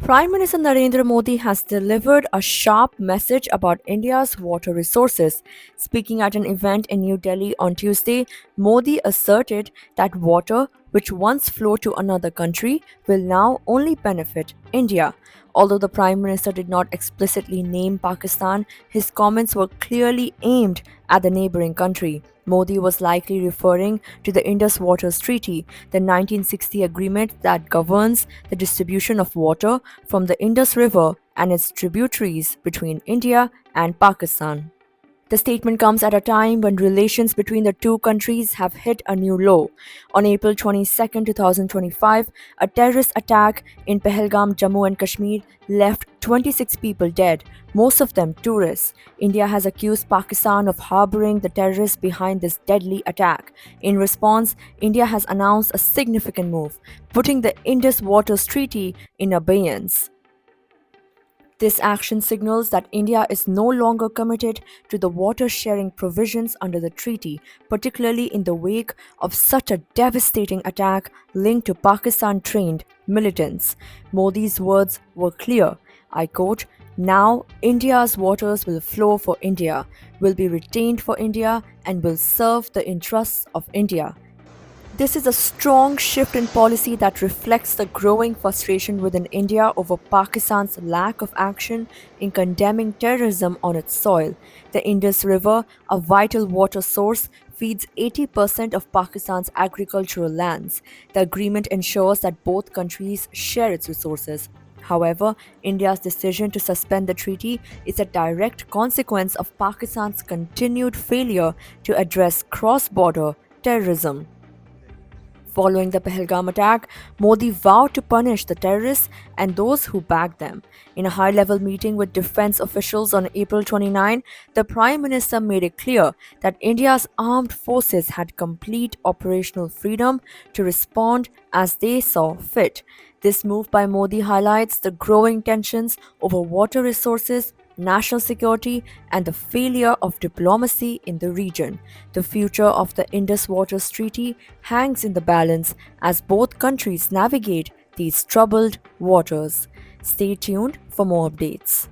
Prime Minister Narendra Modi has delivered a sharp message about India's water resources. Speaking at an event in New Delhi on Tuesday, Modi asserted that water, which once flowed to another country, will now only benefit India. Although the Prime Minister did not explicitly name Pakistan, his comments were clearly aimed at the neighboring country. Modi was likely referring to the Indus Waters Treaty, the 1960 agreement that governs the distribution of water from the Indus River and its tributaries between India and Pakistan. The statement comes at a time when relations between the two countries have hit a new low. On April 22, 2025, a terrorist attack in Pahalgam, Jammu and Kashmir left 26 people dead, most of them tourists. India has accused Pakistan of harboring the terrorists behind this deadly attack. In response, India has announced a significant move, putting the Indus Waters Treaty in abeyance. This action signals that India is no longer committed to the water sharing provisions under the treaty, particularly in the wake of such a devastating attack linked to Pakistan trained militants. Modi's words were clear. I quote, "Now India's waters will flow for India, will be retained for India, and will serve the interests of India." This is a strong shift in policy that reflects the growing frustration within India over Pakistan's lack of action in condemning terrorism on its soil. The Indus River, a vital water source, feeds 80% of Pakistan's agricultural lands. The agreement ensures that both countries share its resources. However, India's decision to suspend the treaty is a direct consequence of Pakistan's continued failure to address cross border terrorism. Following the Pahalgam attack, Modi vowed to punish the terrorists and those who backed them. In a high level meeting with defense officials on April 29, the Prime Minister made it clear that India's armed forces had complete operational freedom to respond as they saw fit. This move by Modi highlights the growing tensions over water resources, national security, and the failure of diplomacy in the region. The future of the Indus Waters Treaty hangs in the balance as both countries navigate these troubled waters. Stay tuned for more updates.